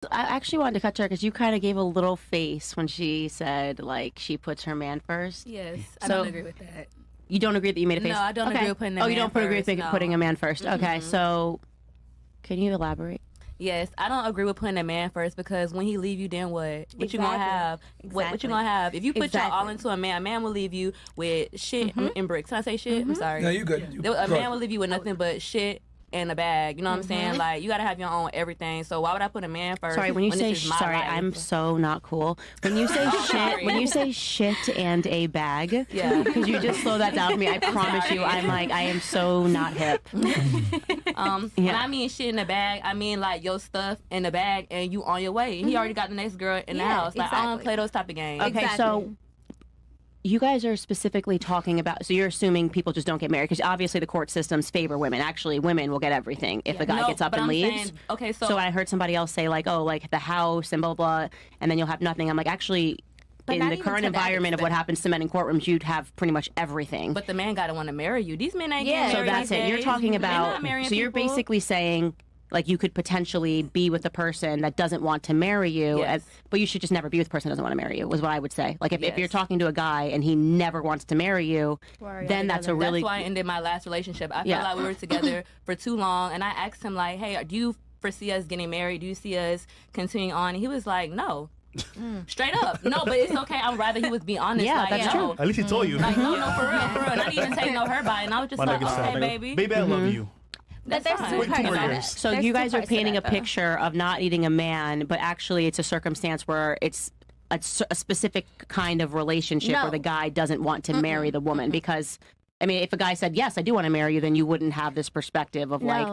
I actually wanted to cut to her because you kind of gave a little face when she said, like, she puts her man first. Yes, I So- don't agree with that. You don't agree that you made a face? No, I don't agree with putting a Oh, you man don't agree with first, no. putting a man first. Okay, so can you elaborate? Yes, I don't agree with putting a man first because when he leave you, then what? What you gonna have? What you gonna have? If you put your all into a man will leave you with shit and bricks. Can I say shit? I'm sorry. No, you good. A man will leave you with nothing but shit in a bag. You know what I'm saying? Like, you gotta have your own everything. So why would I put a man first? Sorry, when you say this is my sorry, life? I'm so not cool. When you say shit, when you say shit and a bag, Yeah. because you just slow that down for me. I promise you, I'm like, I am so not hip. When I mean shit in the bag, I mean like your stuff in the bag and you on your way. He already got the next girl in the house. Like, I don't play those type of games. Okay, so you guys are specifically talking about, so you're assuming people just don't get married because obviously the court systems favor women. Actually, women will get everything if a guy gets up and leaves. Saying, okay, So I heard somebody else say like, oh, like the house and blah, blah, blah, and then you'll have nothing. I'm like, actually, in the current environment of what happens to men in courtrooms, you'd have pretty much everything. But the man gotta want to marry you. These men ain't getting So married that's these it. You're days. talking They're about, not marrying so you're people. basically saying, like, you could potentially be with the person that doesn't want to marry you, Yes. but you should just never be with the person that doesn't want to marry you, was what I would say. Like, if you're Yes. talking to a guy and he never wants to marry you, then that's a really... That's why I ended my last relationship. I Yeah. felt like we were together for too long, and I asked him like, "Hey, do you foresee us getting married? Do you see us continuing on?" And he was like, "No." Straight up. No, but it's okay. I'd rather he was be honest. Yeah, like, that's no. true. At least he told you. Like, no, for real. Not even take no her by. And I was just My like, nigga said, okay, nigga, baby. Baby, I love you. That's there's fine. two parts more to that. years. So There's you two guys are parts to painting a that, though. picture of not needing a man, but actually it's a circumstance where it's a specific kind of relationship No. where the guy doesn't want to marry the woman because... I mean, if a guy said, yes, I do want to marry you, then you wouldn't have this perspective of like, No,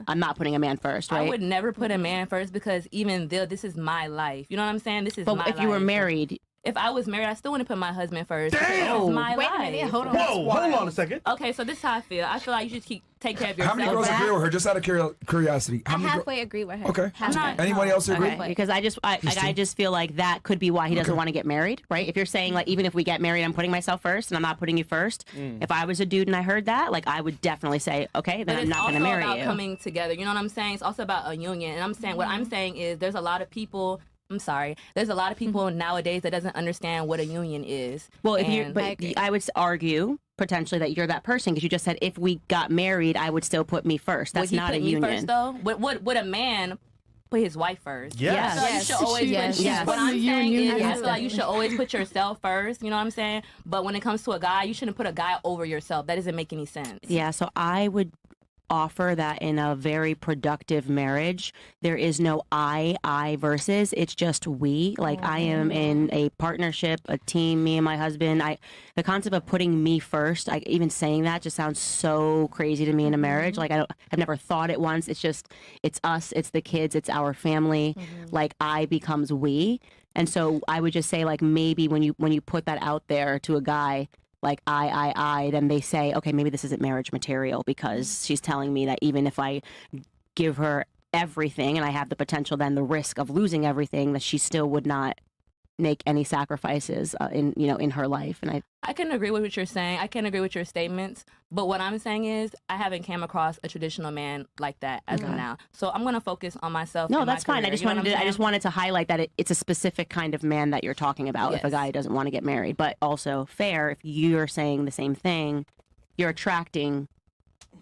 I'm not putting a man first, right? I would never put a man first because even though this is my life. You know what I'm saying? This is my But life. if you were married, If I was married, I still wouldn't put my husband first. Damn! Because it's my Wait a life. minute, hold on. Whoa, hold on a second. Okay, so this is how I feel. I feel like you should take care of yourself. How many girls agree with her? Just out of curiosity. How I many halfway agree with her. Okay. Halfway. Anybody else agree? okay, because I just feel like that could be why he doesn't want to get married, right? If you're saying like, even if we get married, I'm putting myself first and I'm not putting you first. If I was a dude and I heard that, like, I would definitely say, okay, then But I'm it's not going to also marry about you. coming together. You know what I'm saying? It's also about a union. And I'm saying what I'm saying is there's a lot of people. I'm sorry. There's a lot of people nowadays that doesn't understand what a union is. Well, if you, And- but I would argue potentially that you're that person because you just said if we got married, I would still put me first. That's would he not put a me union. first though? Would a man put his wife first? Yes. So you should always Yes. put. Yes. What I'm saying is, I Yes, feel like you should always put yourself first. You know what I'm saying? But when it comes to a guy, you shouldn't put a guy over yourself. That doesn't make any sense. Yeah, so I would offer that in a very productive marriage, there is no I versus, it's just we. Like, I am in a partnership, a team, me and my husband. The concept of putting me first, even saying that just sounds so crazy to me in a marriage. Like, I've never thought it once. It's just, it's us, it's the kids, it's our family. Like, I becomes we. And so I would just say, like, maybe when you put that out there to a guy, like then they say, okay, maybe this isn't marriage material because she's telling me that even if I give her everything and I have the potential, then the risk of losing everything, that she still would not make any sacrifices in her life. And I can agree with what you're saying. I can agree with your statements. But what I'm saying is I haven't came across a traditional man like that as of now. So I'm going to focus on myself. No, and my that's fine. career. I just wanted to highlight that it's a specific kind of man that you're talking about if a Yes. guy doesn't want to get married. But also fair, if you're saying the same thing, you're attracting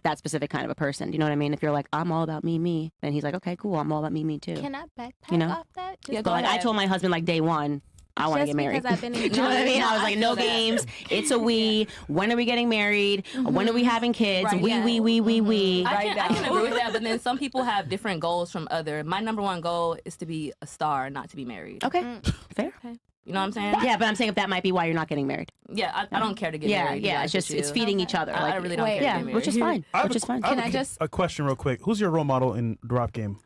that specific kind of a person. Do you know what I mean? If you're like, I'm all about me, then he's like, okay, cool, I'm all about me too. Can I backpack You know? off that? Just Yeah, But like, I told my husband like day one, I want to just get married. because I've been in Do you know what I mean? I was like, no feel that. games. It's a we. When are we getting married? When are we having kids? Right, We. I can agree with that, but then some people have different goals from other. My number one goal is to be a star, not to be married. Okay, fair. You know what I'm saying? Yeah, but I'm saying if that might be why you're not getting married. Yeah, I don't care to get Yeah, married. to be yeah. It's honest just with it's you. feeding each other. I really don't Wait. care to Yeah, get married. which is fine. I have Which is fine. I have Can I just- a question real quick? Who's your role model in the rap game?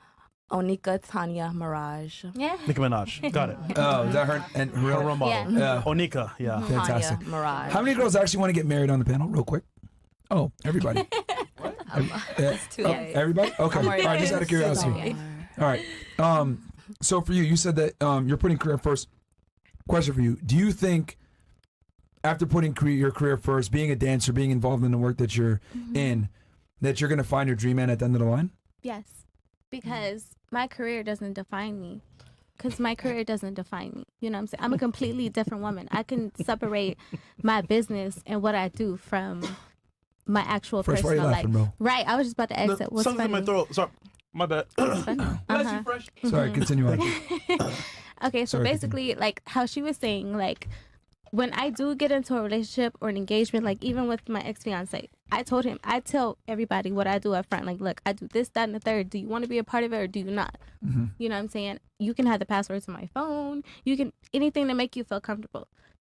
Onika Tanya Mirage. Yeah. Nicki Minaj. Got it. Oh, is that her and her Her real? role model. Yeah. Onika, yeah. Fantastic. Tanya Mirage. How many girls actually want to get married on the panel, real quick? Oh, everybody. It's too late. Everybody? Okay. All worried right, about just it. out of curiosity. All right. So for you, you said that you're putting career first. Question for you: do you think after putting your career first, being a dancer, being involved in the work that you're in, that you're going to find your dream man at the end of the line? Yes. because my career doesn't define me. Because my career doesn't define me. You know what I'm saying? I'm a completely different woman. I can separate my business and what I do from my actual Fresh, why personal you life. laughing, bro? Right. I was just about to exit. What's Something's funny? in my throat. Sorry. My bad. Bless you, Fresh. Sorry, continue on. Okay, so Sorry, basically, like how she was saying, like when I do get into a relationship or an engagement, like even with my ex-fiance, I tell everybody what I do up front. Like, look, I do this, that, and the third. Do you want to be a part of it or do you not? Mm-hmm. You know what I'm saying? You can have the password to my phone. You can, anything to make you feel comfortable.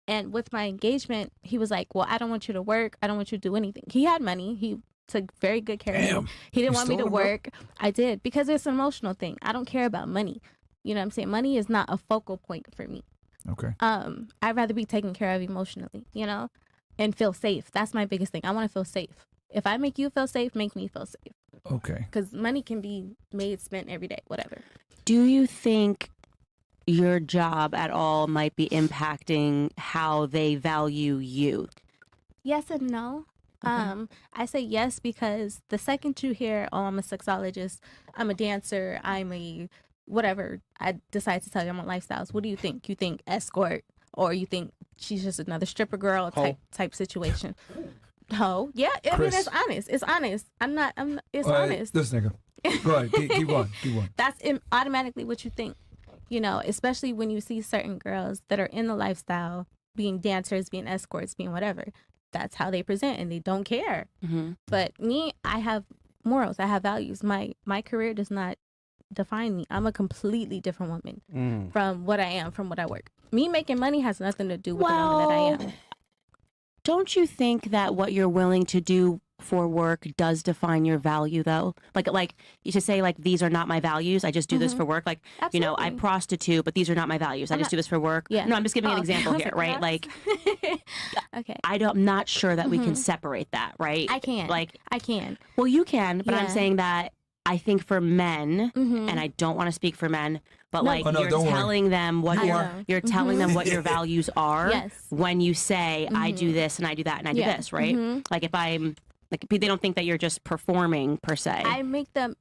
And with my engagement, he was like, well, I don't want you to work. I don't want you to do anything. He had money. He took very good care of me. He didn't want me to work. I did, because it's an emotional thing. I don't care about money. You know what I'm saying? Money is not a focal point for me. Okay. I'd rather be taken care of emotionally, you know, and feel safe. That's my biggest thing. I want to feel safe. If I make you feel safe, make me feel safe. Okay. Because money can be made, spent every day, whatever. Do you think your job at all might be impacting how they value you? Yes and no. Okay. I say yes because the second you hear, oh, I'm a sexologist, I'm a dancer, I'm a whatever, I decide to tell you I'm on lifestyles. What do you think? You think escort, or you think she's just another stripper girl type situation? Ho. Yeah, I mean, it's honest. It's honest. It's honest. This nigga. Go ahead. Keep going. That's automatically what you think, you know, especially when you see certain girls that are in the lifestyle, being dancers, being escorts, being whatever. That's how they present, and they don't care. Mm-hmm. But me, I have morals. I have values. My career does not define me. I'm a completely different woman from what I am, from what I work. Me making money has nothing to do with the woman that I am. Don't you think that what you're willing to do for work does define your value, though? Like you should say, like, these are not my values. I just do this for work. Like, Absolutely. you know, I prostitute, but these are not my values. I just do this for work. Yeah. No, I'm just giving an example here, right? Like, okay. I'm not sure that we can separate that, right? I can. Like, I can. well, you can, but I'm Yeah. saying that I think for men, and I don't want to speak for men, but No. like Oh, no, you're don't worry. telling them what you're telling them what your values are. Yes. When you say I do this and I do that and I do this, right? Like if I'm like, they don't think that you're just performing per se. I make them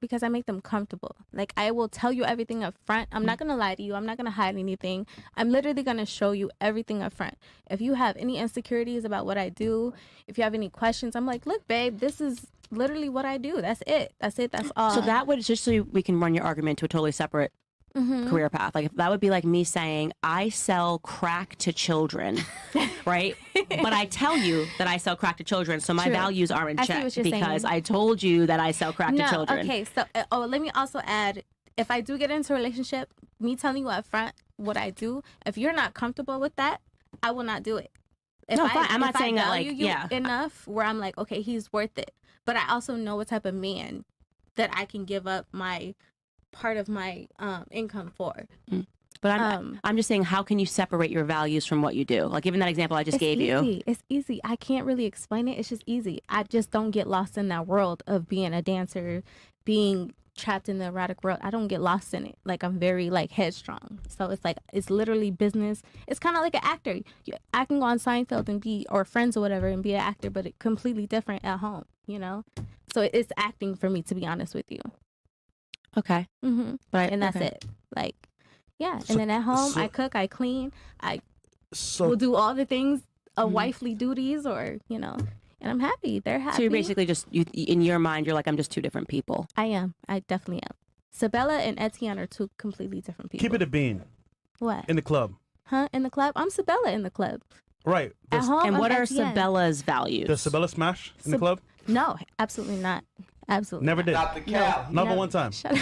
comfortable. Like, I will tell you everything up front. I'm not going to lie to you. I'm not going to hide anything. I'm literally going to show you everything up front. If you have any insecurities about what I do, if you have any questions, I'm like, look, babe, this is literally what I do. That's it. That's all. So that would, just so we can run your argument to a totally separate career path. Like, if that would be like me saying, I sell crack to children, right? But I tell you that I sell crack to children, so my True. values are in I see check what you're because saying. I told you that I sell crack to children. Okay, so let me also add, if I do get into a relationship, me telling you up front what I do, if you're not comfortable with that, I will not do it. Fine. I'm not saying that, like, enough where I'm like, okay, he's worth it. But I also know what type of man that I can give up my part of my income for. But I'm just saying, how can you separate your values from what you do? Like, given that example I just gave you. It's easy. I can't really explain it. It's just easy. I just don't get lost in that world of being a dancer, being trapped in the erotic world. I don't get lost in it. Like, I'm very, like, headstrong. So it's like, it's literally business. It's kind of like an actor. I can go on Seinfeld and be, or Friends or whatever, and be an actor, but it's completely different at home, you know? So it's acting for me, to be honest with you. Okay. But that's it. Like, yeah. And then at home, I cook, I clean, I will do all the things, wifely duties, or, you know, and I'm happy. They're happy. So you're basically just, in your mind, you're like, I'm just two different people. I am. I definitely am. Sabella and Etienne are two completely different people. Keep it a bean. What? In the club. Huh? In the club? I'm Sabella in the club. Right. At home, And I'm what are Etienne. Sabella's values? Does Sabella smash in the club? No, absolutely not. Absolutely Never not. did. Not the cow. Not but Never. one time. Shut up.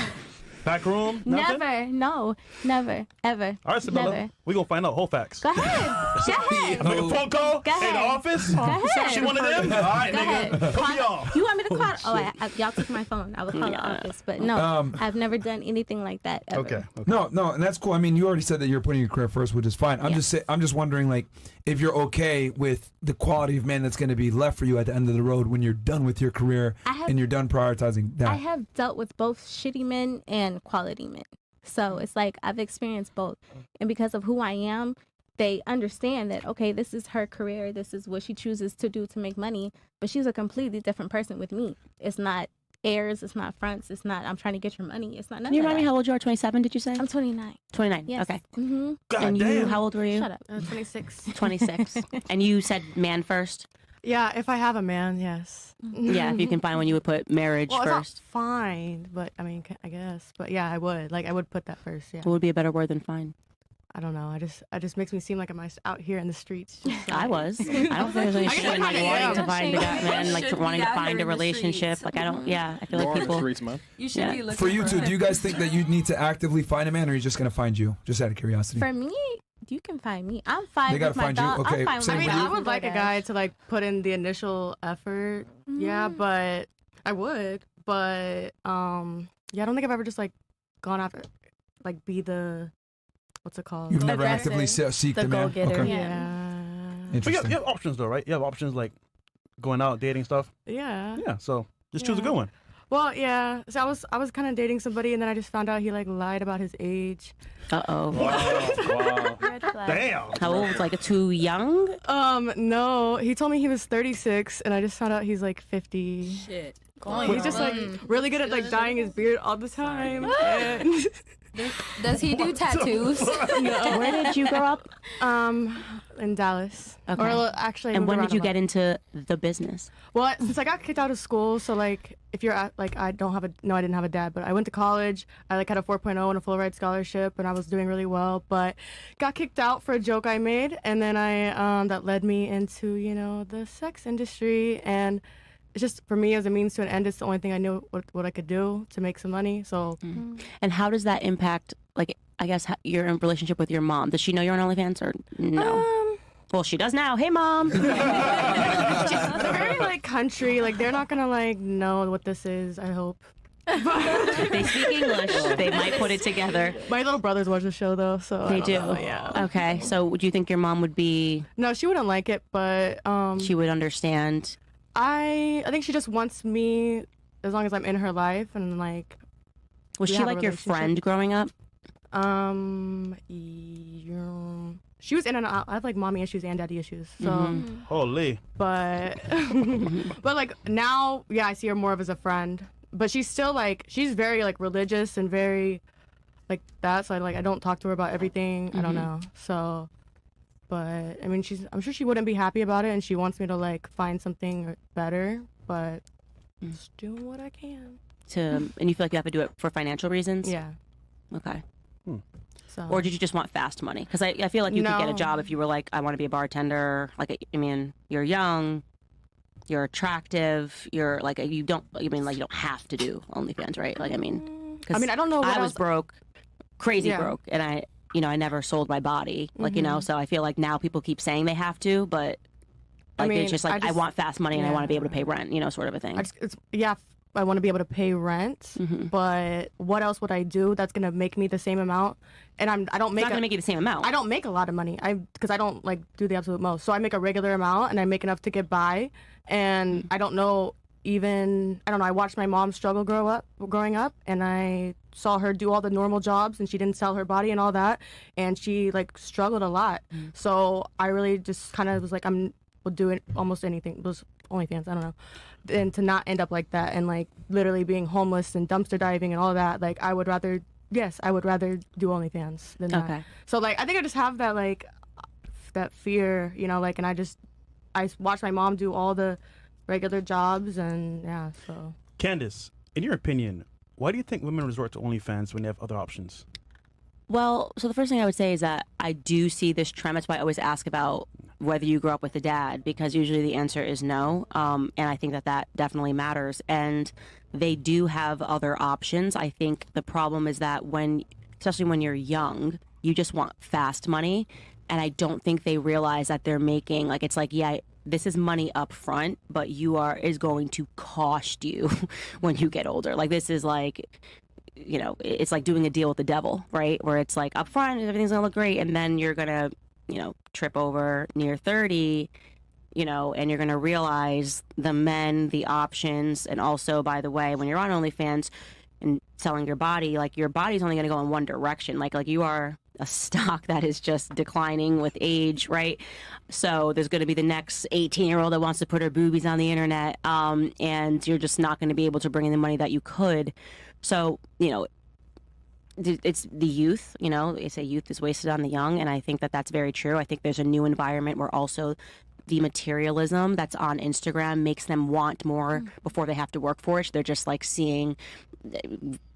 Back room? Nothing? Never. No. Never. Ever. All right, Sabella. Never. We're going to find out whole facts. Go ahead. Go ahead. Make a phone call? Go Hey, the ahead. office? Go ahead. She one of them? All right, Go nigga. ahead. Put me on. You want me to call? Y'all took my phone. I would call the office, but no, I've never done anything like that ever. Okay. No, and that's cool. I mean, you already said that you're putting your career first, which is fine. I'm just wondering, like, if you're okay with the quality of man that's going to be left for you at the end of the road when you're done with your career and you're done prioritizing that. I have dealt with both shitty men and quality men. So it's like I've experienced both. And because of who I am, they understand that, okay, this is her career. This is what she chooses to do to make money. But she's a completely different person with me. It's not airs, it's not fronts, it's not I'm trying to get your money. It's not nothing. Can you remind me how old you are? 27, did you say? I'm 29. 29. Yes. Okay. Mm-hmm. God And you, damn. how old were you? Shut up. 26. 26. And you said man first? Yeah, if I have a man, yes. Yeah, if you can find one, you would put marriage Well, first. it's not fine, but I mean, I guess. But yeah, I would. Like, I would put that first. Yeah. What would be a better word than fine? I don't know. I just makes me seem like I'm out here in the streets. Just I was. I don't think there's any I guess shame in I like kinda wanting am. to find a guy, man, like Should be wanting to out find here a in the relationship. streets. Like I don't. Yeah, I feel You're like on the people. streets, man. You should Yeah. be looking For you two, do you guys think that you need to actively find a man, or are you just gonna find you? Just out of curiosity. For me, you can find me. I'm fine They gotta with my find you? dog. Okay, I'm fine same with I with mean, you? I would like a guy to like put in the initial effort. Yeah, Mm-hmm. but I would. But yeah, I don't think I've ever just like gone after, like, be the, what's it called? You've never Aggressive. actively seek The the man. go-getter. Okay. Yeah. But Interesting. you have options though, right? You have options like going out, dating stuff. Yeah. Yeah, so just choose a Yeah. good one. Well, yeah. So I was kind of dating somebody, and then I just found out he like lied about his age. Uh-oh. Wow. Red flag. Damn. How old? Like too young? No, he told me he was 36, and I just found out he's like 50. Shit. He's just like really good at like dyeing his beard all the time. And, Does he do tattoos? Where did you grow up? in Dallas. Okay. Actually, I And moved when around did you a lot. get into the business? Well, since I got kicked out of school, so like if you're at, like I didn't have a dad, but I went to college. I like had a 4.0 and a full ride scholarship, and I was doing really well, but got kicked out for a joke I made, and then I that led me into the sex industry, and it's just for me as a means to an end. It's the only thing I knew what I could do to make some money. So And how does that impact, like, I guess, your relationship with your mom? Does she know you're on OnlyFans or no? Well, she does now. Hey, Mom. they're very like country. Like they're not gonna like know what this is. I hope. If they speak English, they might put it together. My little brothers watch the show though, so They I do. don't know, yeah. Okay. So do you think your mom would be, No, she wouldn't like it, but she would understand? I think she just wants me as long as I'm in her life and like Was We she have a like your relationship. friend growing up? she was in and out. I have like mommy issues and daddy issues. So Mm-hmm. Holy. but but like now, yeah, I see her more of as a friend. But she's still like she's very like religious and very like that. So I don't talk to her about everything. I don't know. So but I mean I'm sure she wouldn't be happy about it, and she wants me to like find something better, but just doing what I can. And you feel like you have to do it for financial reasons? Yeah. Okay. So Or did you just want fast money? Because I feel like you could get a No. job if you were like, I want to be a bartender. Like, I mean, you're young, you're attractive, you're like, you don't have to do OnlyFans, right? Like, I mean, 'cause I mean, I don't know what I was else- broke, crazy Yeah. broke, and I never sold my body. Like, so I feel like now people keep saying they have to, but like, mean, it's just like, I want fast money and I want to be able to pay rent, sort of a thing. I want to be able to pay rent, Mm-hmm. but what else would I do that's gonna make me the same amount? And I don't It's not make going to make you the same amount. I don't make a lot of money. Because I don't like do the absolute most. So I make a regular amount and I make enough to get by. And I don't know I watched my mom struggle growing up, and I saw her do all the normal jobs, and she didn't sell her body and all that, and she like struggled a lot. So I really just kind of was like, will do it almost anything. It was OnlyFans, I don't know. And to not end up like that and like literally being homeless and dumpster diving and all that, like I would rather do OnlyFans than that. Okay. So like I think I just have that like that fear, like, and I watch my mom do all the regular jobs, and yeah, so. Candace, in your opinion, why do you think women resort to OnlyFans when they have other options? Well, so the first thing I would say is that I do see this trend. That's why I always ask about whether you grew up with a dad, because usually the answer is no. And I think that definitely matters. And they do have other options. I think the problem is that especially when you're young, you just want fast money. And I don't think they realize that they're making, like, it's like, yeah, this is money up front, but is going to cost you when you get older. Like, this is like, it's like doing a deal with the devil, right? Where it's like up front, everything's gonna look great, and then you're gonna, trip over near 30, and you're gonna realize the options, and also, by the way, when you're on OnlyFans and selling your body, like your body's only gonna go in one direction. Like you are a stock that is just declining with age, right? So there's going to be the next 18-year-old that wants to put her boobies on the internet, and you're just not going to be able to bring in the money that you could. So, it's the youth, they say youth is wasted on the young, and I think that that's very true. I think there's a new environment where also the materialism that's on Instagram makes them want more before they have to work for it. They're just like seeing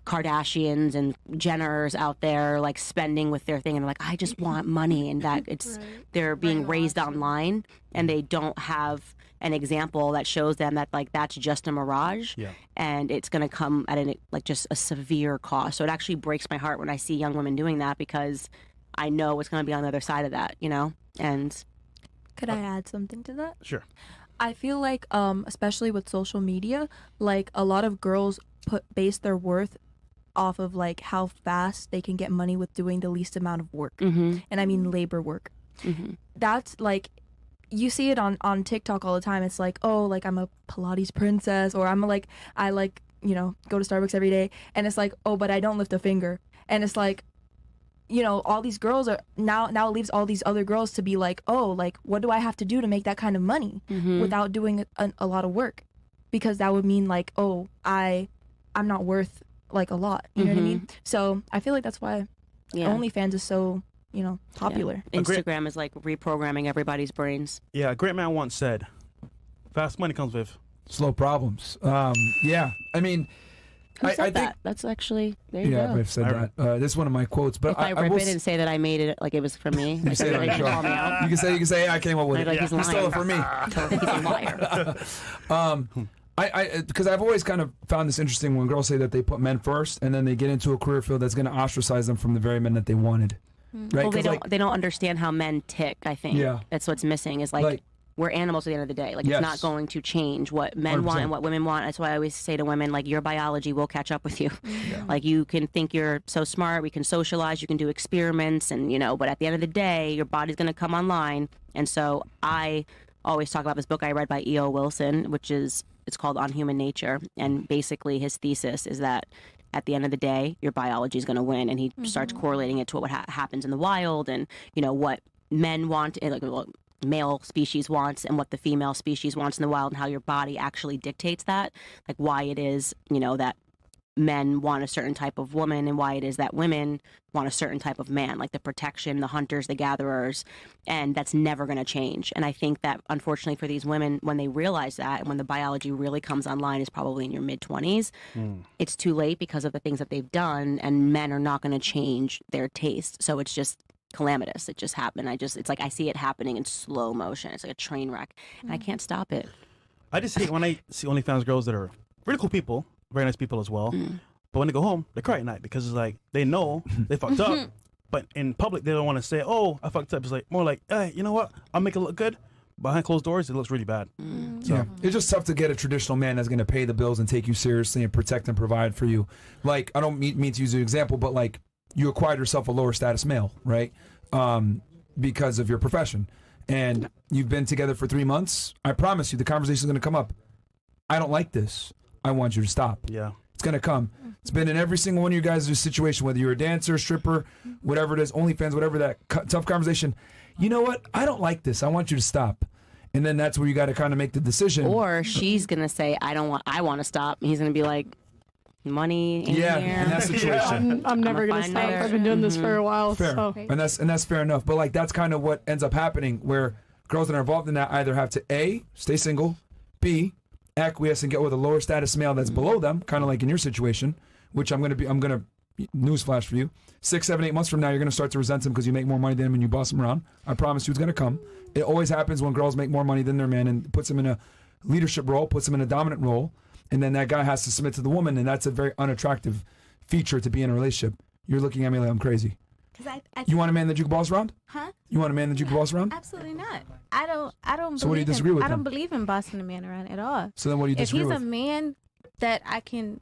Kardashians and Jenners out there like spending with their thing, and like, I just want money, and that they're being raised online, and they don't have an example that shows them that like that's just a mirage, and it's going to come at just a severe cost. So it actually breaks my heart when I see young women doing that, because I know what's going to be on the other side of that, and could I add something to that? Sure. I feel like, especially with social media, like a lot of girls base their worth off of like how fast they can get money with doing the least amount of work. And I mean labor work. That's like, you see it on TikTok all the time. It's like, oh, like I'm a Pilates princess, or I go to Starbucks every day, and it's like, oh, but I don't lift a finger. And it's like, all these girls are now it leaves all these other girls to be like, oh, like what do I have to do to make that kind of money without doing a lot of work? Because that would mean like, oh, I'm not worth like a lot. You know what I mean? So I feel like that's why OnlyFans is so popular. Instagram is like reprogramming everybody's brains. Yeah, a great man once said, fast money comes with slow problems. Yeah, I mean, Who said I think that? That's actually, there you go. I've said that. This is one of my quotes. But if I rip it and say that I made it like it was for me, you say like, call me out. You can say, hey, I came up with it. Like, he's lying. You stole it from me. I think he's a liar. Because I've always kind of found this interesting when girls say that they put men first, and then they get into a career field that's going to ostracize them from the very men that they wanted. Right? Well, they don't understand how men tick. I think that's what's missing. Is like we're animals at the end of the day. Like it's not going to change what men 100%. Want and what women want. That's why I always say to women, like, your biology will catch up with you. Like you can think you're so smart, we can socialize, you can do experiments, and but at the end of the day, your body's going to come online. And so I always talk about this book I read by E.O. Wilson, it's called On Human Nature, and basically his thesis is that at the end of the day, your biology is going to win, and he starts correlating it to what happens in the wild, and what men want, and what male species wants, and what the female species wants in the wild, and how your body actually dictates that, like why it is that men want a certain type of woman, and why it is that women want a certain type of man, like the protection, the hunters, the gatherers, and that's never going to change. And I think that unfortunately for these women, when they realize that, and when the biology really comes online is probably in your mid-20s, it's too late because of the things that they've done, and men are not going to change their taste. So it's just calamitous. It just happened. It's like I see it happening in slow motion. It's like a train wreck, and I can't stop it. I just hate when I see OnlyFans girls that are really cool people, very nice people as well. But when they go home, they cry at night because it's like they know they fucked up. But in public, they don't want to say, oh, I fucked up. It's like more like, hey, you know what? I'll make it look good. Behind closed doors, it looks really bad. So it's just tough to get a traditional man that's going to pay the bills and take you seriously and protect and provide for you. Like, I don't mean to use an example, but like you acquired yourself a lower status male, right? Because of your profession. And you've been together for 3 months. I promise you the conversation is going to come up. I don't like this. I want you to stop. Yeah. It's going to come. It's been in every single one of you guys' situation, whether you're a dancer, stripper, whatever it is, OnlyFans, whatever, that tough conversation. You know what? I don't like this. I want you to stop. And then that's where you got to kind of make the decision. Or she's going to say, I want to stop. And he's going to be like, money in here. In that situation. I'm never going to stop. I've been doing this for a while. Fair. So. And that's fair enough. But like that's kind of what ends up happening, where girls that are involved in that either have to A, stay single, B, acquiesce and get with a lower status male that's below them, kind of like in your situation, which I'm gonna newsflash for you. 6, 7, 8 months from now, you're gonna start to resent him because you make more money than him and you boss him around. I promise you, it's gonna come. It always happens when girls make more money than their man and puts them in a leadership role, puts them in a dominant role, and then that guy has to submit to the woman, and that's a very unattractive feature to be in a relationship. You're looking at me like I'm crazy. You want a man that you can boss around? Huh? You want a man that you can boss around? Absolutely not. I don't. So what do you disagree with? I don't believe in bossing a man around at all. So then what do you disagree with? If he's a man that I can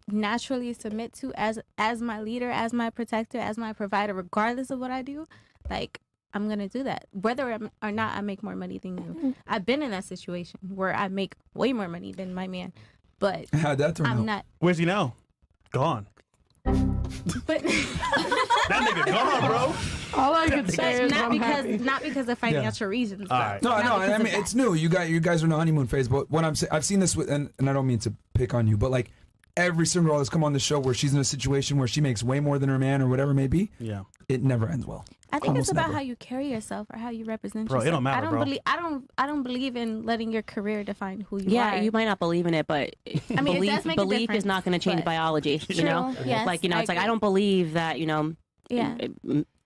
naturally submit to as my leader, as my protector, as my provider, regardless of what I do, like I'm gonna do that, whether or not I make more money than you. I've been in that situation where I make way more money than my man, but how'd that turn out? I'm not. Where's he now? Gone. But That nigga gone, bro. All I can say is not because of financial reasons. All right. No, I mean it's new. You guys are in the honeymoon phase, but what I've seen this with, and I don't mean to pick on you, but like every single girl that's come on the show where she's in a situation where she makes way more than her man or whatever it may be, it never ends well. I think it's about how you carry yourself or how you represent yourself. It don't matter, I don't believe in letting your career define who you are. Yeah, you might not believe in it, but I mean, belief is not going to change biology. You know, yes, like it's like I don't believe that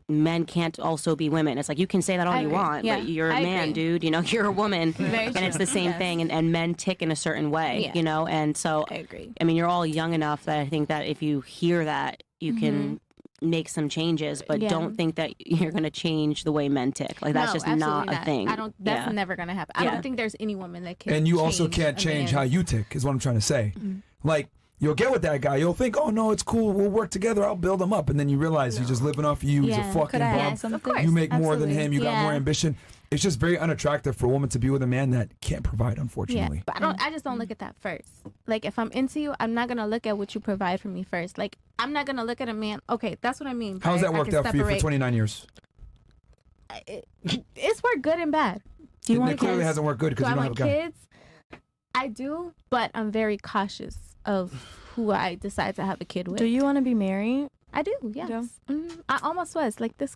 men can't also be women. It's like you can say that all you want, but you're a man, dude. You know, you're a woman, and it's the same thing. And men tick in a certain way, you know. And so I agree. I mean, you're all young enough that I think that if you hear that, you can make some changes, but don't think that you're going to change the way men tick. Like that's just not a thing. I don't. That's never going to happen. I don't think there's any woman that can. And you also can't change how you tick. Is what I'm trying to say. Like. You'll get with that guy. You'll think, oh, no, it's cool. We'll work together. I'll build him up. And then you realize he's just living off of you. He's a fucking bum. You make more than him. You got more ambition. It's just very unattractive for a woman to be with a man that can't provide, unfortunately. Yeah, but I just don't look at that first. Like, if I'm into you, I'm not going to look at what you provide for me first. Like, I'm not going to look at a man. Okay, that's what I mean. How's that worked out for you for 29 years? It's worked good and bad. Do you want it clearly hasn't worked good because you don't have a guy. Kids? I do, but I'm very cautious of who I decide to have a kid with. Do you want to be married? I do, yes. I almost was. Like this